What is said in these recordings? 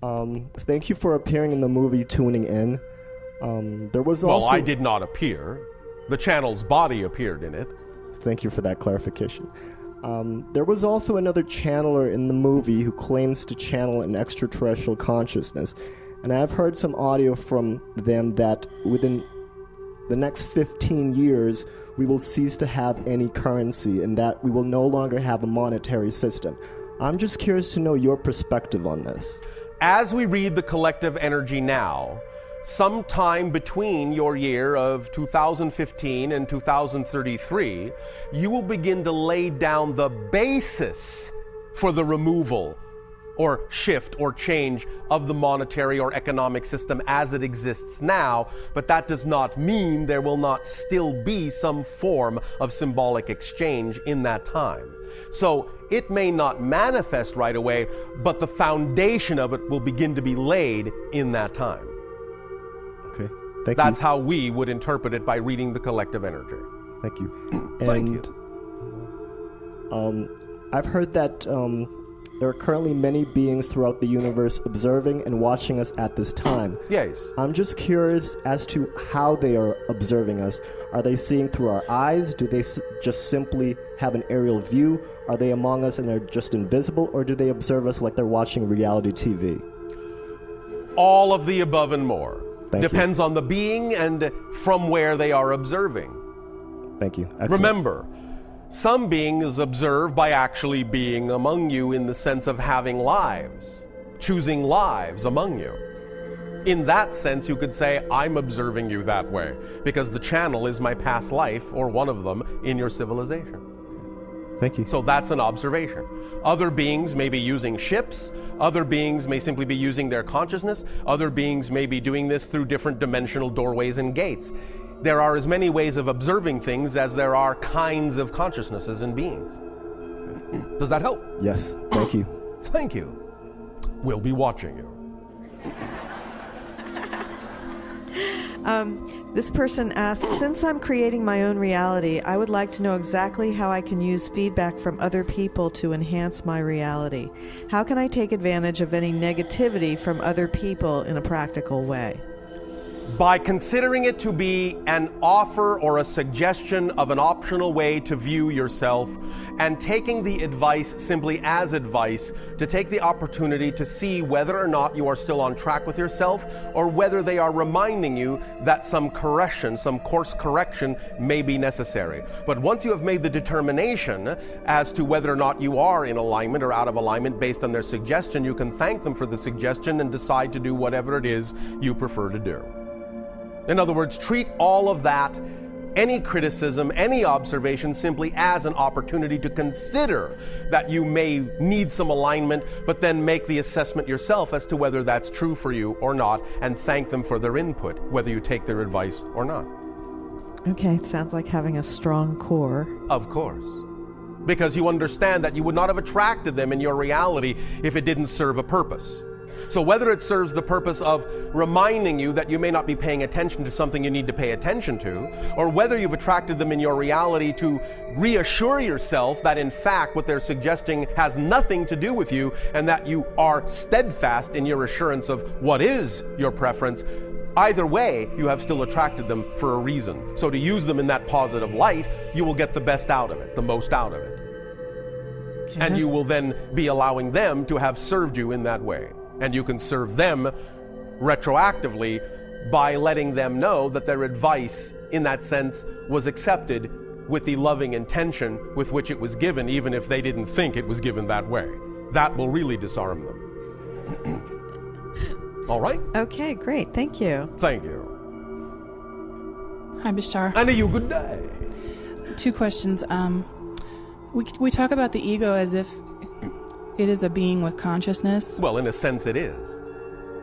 Thank you for appearing in the movie Tuning In. There was also... Well, I did not appear. The channel's body appeared in it. Thank you for that clarification. There was also another channeler in the movie who claims to channel an extraterrestrial consciousness. And I've heard some audio from them that within the next 15 years, we will cease to have any currency and that we will no longer have a monetary system. I'm just curious to know your perspective on this. As we read the collective energy now, sometime between your year of 2015 and 2033, you will begin to lay down the basis for the removal or shift or change of the monetary or economic system as it exists now, but that does not mean there will not still be some form of symbolic exchange in that time. So it may not manifest right away, but the foundation of it will begin to be laid in that time. Okay, thank you. That's how we would interpret it by reading the collective energy. Thank you. Thank you. I've heard that there are currently many beings throughout the universe observing and watching us at this time. Yes. I'm just curious as to how they are observing us. Are they seeing through our eyes? Do they just simply have an aerial view? Are they among us and they're just invisible? Or do they observe us like they're watching reality TV? All of the above and more. Thank you. Depends on the being and from where they are observing. Thank you. Excellent. Remember, some beings observe by actually being among you in the sense of having lives, choosing lives among you. In that sense, you could say, I'm observing you that way, because the channel is my past life, or one of them, in your civilization. Thank you. So that's an observation. Other beings may be using ships, other beings may simply be using their consciousness, other beings may be doing this through different dimensional doorways and gates. There are as many ways of observing things as there are kinds of consciousnesses and beings. Does that help? Yes, thank you. Thank you. We'll be watching you. This person asks, since I'm creating my own reality, I would like to know exactly how I can use feedback from other people to enhance my reality. How can I take advantage of any negativity from other people in a practical way? By considering it to be an offer or a suggestion of an optional way to view yourself, and taking the advice simply as advice, to take the opportunity to see whether or not you are still on track with yourself, or whether they are reminding you that some correction, some course correction may be necessary. But once you have made the determination as to whether or not you are in alignment or out of alignment based on their suggestion, you can thank them for the suggestion and decide to do whatever it is you prefer to do. In other words, treat all of that, any criticism, any observation, simply as an opportunity to consider that you may need some alignment, but then make the assessment yourself as to whether that's true for you or not, and thank them for their input, whether you take their advice or not. Okay, it sounds like having a strong core. Of course. Because you understand that you would not have attracted them in your reality if it didn't serve a purpose. So whether it serves the purpose of reminding you that you may not be paying attention to something you need to pay attention to, or whether you've attracted them in your reality to reassure yourself that in fact what they're suggesting has nothing to do with you and that you are steadfast in your assurance of what is your preference, either way, you have still attracted them for a reason. So to use them in that positive light, you will get the best out of it, the most out of it. Okay. And you will then be allowing them to have served you in that way. And you can serve them retroactively by letting them know that their advice, in that sense, was accepted with the loving intention with which it was given, even if they didn't think it was given that way. That will really disarm them. All right? Okay, great. Thank you. Thank you. Hi, Bishar. And you, good day. 2 questions. We talk about the ego as if it is a being with consciousness. Well, in a sense it is.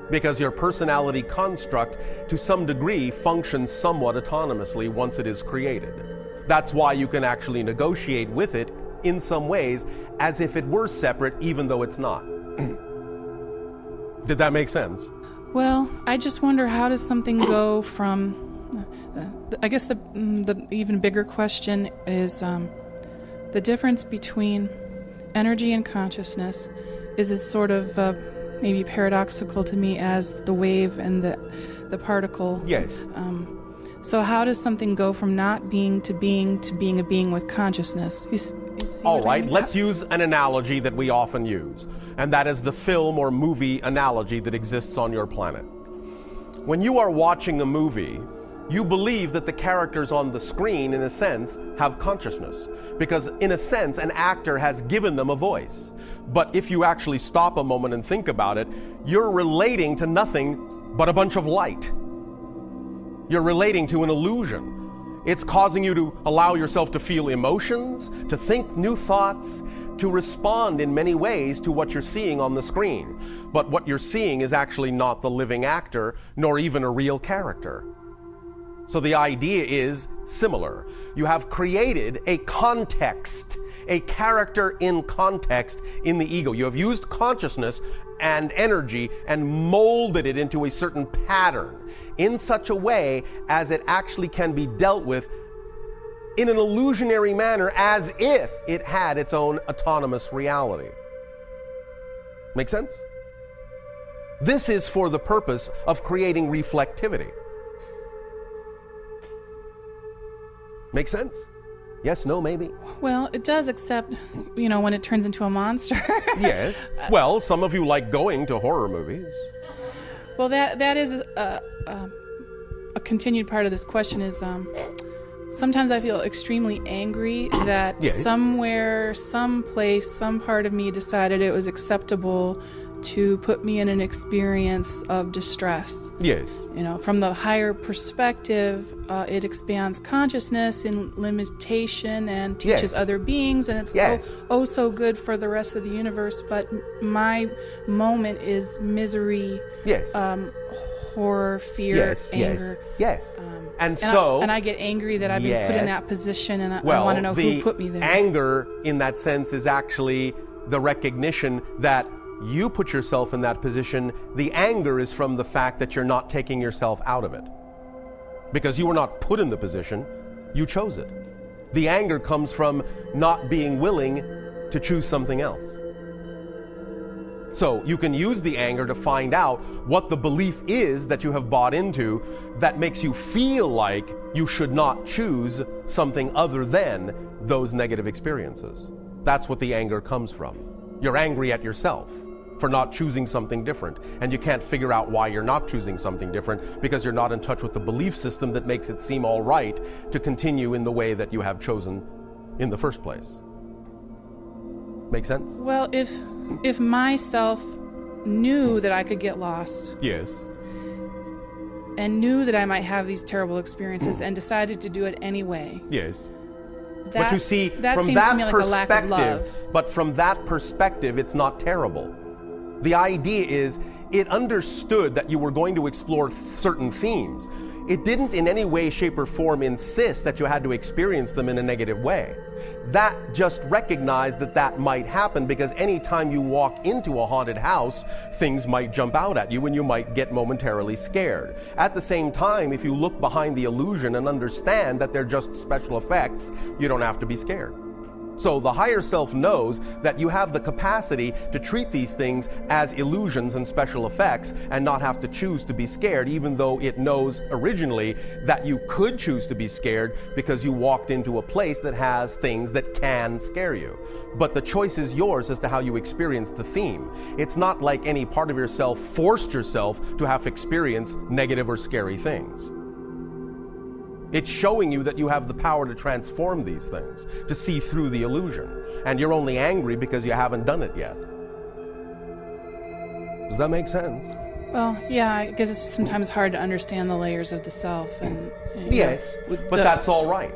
Because your personality construct, to some degree, functions somewhat autonomously once it is created. That's why you can actually negotiate with it in some ways as if it were separate, even though it's not. Did that make sense? Well, I just wonder, how does something go from... I guess the even bigger question is the difference between energy and consciousness is a sort of, maybe paradoxical to me as the wave and the particle. Yes. So how does something go from not being to being a being with consciousness? You see All what I right, mean? let's use an analogy that we often use, and that is the film or movie analogy that exists on your planet. When you are watching a movie, you believe that the characters on the screen, in a sense, have consciousness, because in a sense, an actor has given them a voice. But if you actually stop a moment and think about it, you're relating to nothing but a bunch of light. You're relating to an illusion. It's causing you to allow yourself to feel emotions, to think new thoughts, to respond in many ways to what you're seeing on the screen. But what you're seeing is actually not the living actor, nor even a real character. So the idea is similar. You have created a context, a character in context in the ego. You have used consciousness and energy and molded it into a certain pattern in such a way as it actually can be dealt with in an illusionary manner, as if it had its own autonomous reality. Make sense? This is for the purpose of creating reflectivity. Make sense? Yes, no, maybe? Well, it does, except, when it turns into a monster. Yes. Well, some of you like going to horror movies. Well, that is a continued part of this question is sometimes I feel extremely angry that Yes. somewhere, someplace, some part of me decided it was acceptable to put me in an experience of distress. Yes. From the higher perspective, it expands consciousness in limitation and teaches Yes. other beings, and it's Yes. so good for the rest of the universe. But my moment is misery, Yes. horror, fear, Yes. anger. Yes. And And so... I get angry that I've been put in Yes. that position, and I Well, want to know the who put me there. anger in that sense is actually the recognition that you put yourself in that position. The anger is from the fact that you're not taking yourself out of it. Because you were not put in the position, you chose it. The anger comes from not being willing to choose something else. So you can use the anger to find out what the belief is that you have bought into that makes you feel like you should not choose something other than those negative experiences. That's what the anger comes from. You're angry at yourself for not choosing something different, and you can't figure out why you're not choosing something different because you're not in touch with the belief system that makes it seem all right to continue in the way that you have chosen in the first place. Make sense? Well, if myself knew that I could get lost Yes. and knew that I might have these terrible experiences and decided to do it anyway, Yes. that, But you see, that from seems that to me like a lack of love. perspective, but from that perspective, it's not terrible. The idea is, it understood that you were going to explore certain themes. It didn't in any way, shape, or form insist that you had to experience them in a negative way. That just recognized that that might happen, because anytime you walk into a haunted house, things might jump out at you and you might get momentarily scared. At the same time, if you look behind the illusion and understand that they're just special effects, you don't have to be scared. So the higher self knows that you have the capacity to treat these things as illusions and special effects and not have to choose to be scared, even though it knows originally that you could choose to be scared because you walked into a place that has things that can scare you. But the choice is yours as to how you experience the theme. It's not like any part of yourself forced yourself to have to experience negative or scary things. It's showing you that you have the power to transform these things, to see through the illusion. And you're only angry because you haven't done it yet. Does that make sense? Well, yeah, I guess it's sometimes hard to understand the layers of the self. Yes, but that's all right.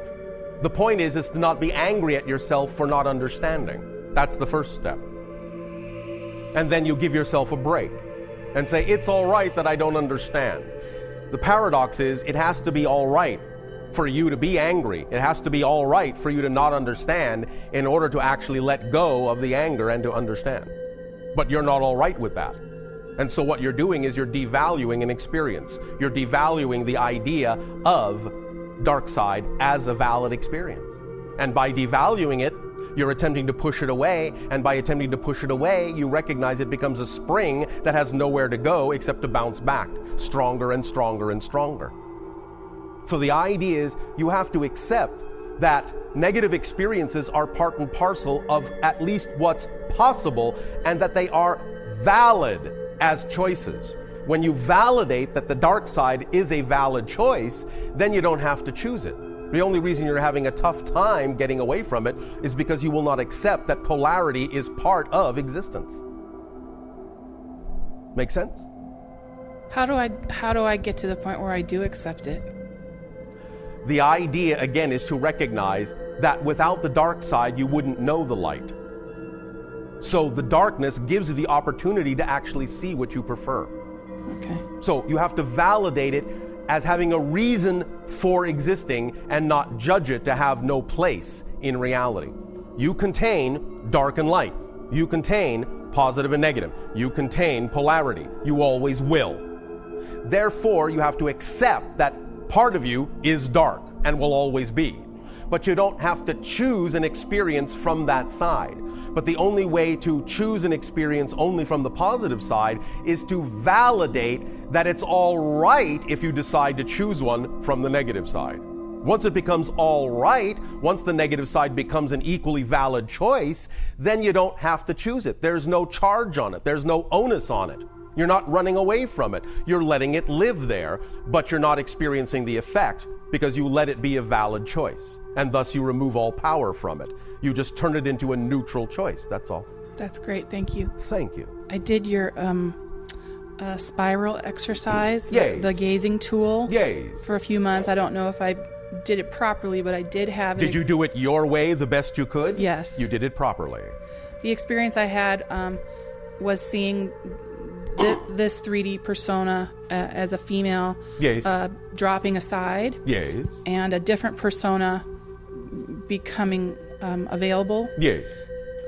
The point is to not be angry at yourself for not understanding. That's the first step. And then you give yourself a break and say, it's all right that I don't understand. The paradox is, it has to be all right for you to be angry. It has to be all right for you to not understand in order to actually let go of the anger and to understand. But you're not all right with that. And so what you're doing is you're devaluing an experience. You're devaluing the idea of dark side as a valid experience. And by devaluing it, You're attempting to push it away, and by attempting to push it away, you recognize it becomes a spring that has nowhere to go except to bounce back, stronger and stronger and stronger. So the idea is you have to accept that negative experiences are part and parcel of at least what's possible, and that they are valid as choices. When you validate that the dark side is a valid choice, then you don't have to choose it. The only reason you're having a tough time getting away from it is because you will not accept that polarity is part of existence. Make sense? How do I get to the point where I do accept it? The idea, again, is to recognize that without the dark side, you wouldn't know the light. So the darkness gives you the opportunity to actually see what you prefer. Okay. So you have to validate it as having a reason for existing and not judge it to have no place in reality. You contain dark and light. You contain positive and negative. You contain polarity. You always will. Therefore, you have to accept that part of you is dark and will always be. But you don't have to choose an experience from that side. But the only way to choose an experience only from the positive side is to validate that it's all right if you decide to choose one from the negative side. Once it becomes all right, once the negative side becomes an equally valid choice, then you don't have to choose it. There's no charge on it. There's no onus on it. You're not running away from it. You're letting it live there, but you're not experiencing the effect because you let it be a valid choice. And thus you remove all power from it. You just turn it into a neutral choice. That's all. That's great. Thank you. Thank you. I did your spiral exercise, Yes. the gazing tool, Yes. for a few months. I don't know if I did it properly, but I did have it. Did you do it your way the best you could? Yes. You did it properly. The experience I had was seeing this 3D persona as a female, Yes. dropping aside, Yes. and a different persona becoming available. Yes.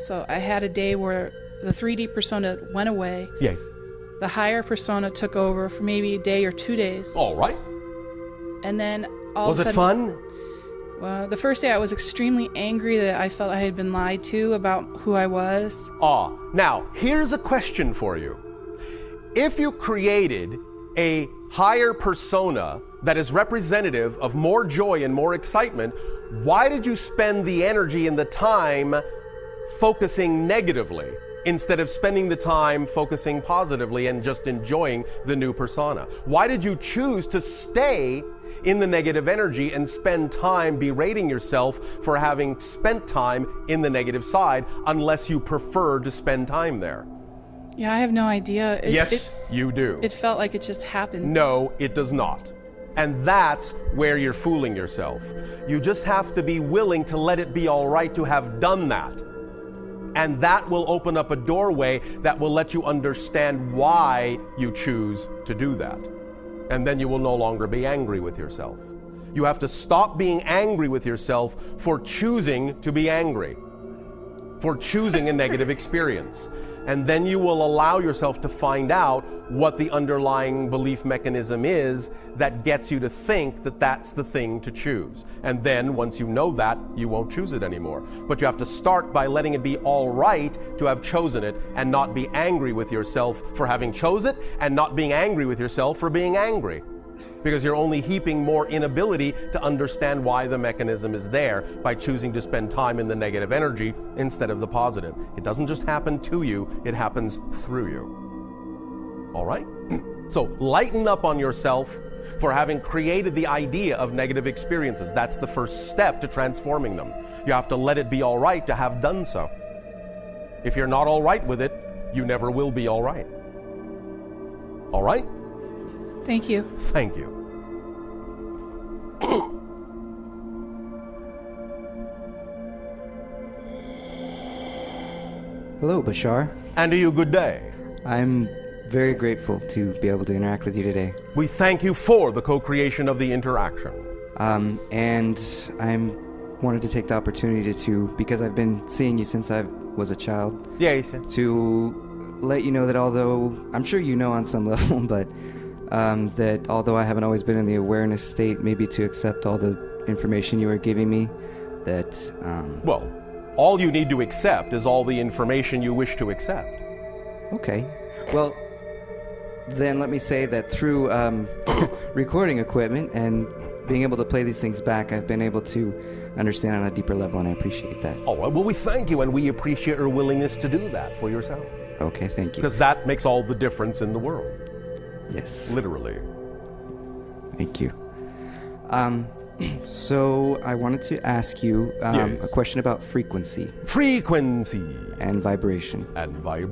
So I had a day where the 3D persona went away. Yes. The higher persona took over for maybe a day or 2 days. All right. And then all Was of a it sudden, fun? The first day I was extremely angry that I felt I had been lied to about who I was. Now, here's a question for you. If you created a higher persona that is representative of more joy and more excitement, why did you spend the energy and the time focusing negatively instead of spending the time focusing positively and just enjoying the new persona? Why did you choose to stay in the negative energy and spend time berating yourself for having spent time in the negative side unless you prefer to spend time there? Yeah, I have no idea. Yes, you do. It felt like it just happened. No, it does not. And that's where you're fooling yourself. You just have to be willing to let it be all right to have done that. And that will open up a doorway that will let you understand why you choose to do that. And then you will no longer be angry with yourself. You have to stop being angry with yourself for choosing to be angry, for choosing a negative experience. And then you will allow yourself to find out what the underlying belief mechanism is that gets you to think that that's the thing to choose. And then once you know that, you won't choose it anymore. But you have to start by letting it be all right to have chosen it and not be angry with yourself for having chosen it and not being angry with yourself for being angry. Because you're only heaping more inability to understand why the mechanism is there by choosing to spend time in the negative energy instead of the positive. It doesn't just happen to you, it happens through you. All right? So lighten up on yourself for having created the idea of negative experiences. That's the first step to transforming them. You have to let it be all right to have done so. If you're not all right with it, you never will be all right. All right? Thank you. Thank you. Hello, Bashar. And to you, good day. I'm very grateful to be able to interact with you today. We thank you for the co-creation of the interaction. And I wanted to take the opportunity to, because I've been seeing you since I was a child, Yes. to let you know that although, I'm sure you know on some level, but that although I haven't always been in the awareness state, maybe to accept all the information you are giving me, that... Well, All you need to accept is all the information you wish to accept. Okay. Well, then let me say that through recording equipment and being able to play these things back, I've been able to understand on a deeper level, and I appreciate that. Oh, well, we thank you, and we appreciate your willingness to do that for yourself. Okay, thank you. Because that makes all the difference in the world. Yes. Literally. Thank you. So I wanted to ask you Yes. a question about frequency Frequency and vibration. and vibration.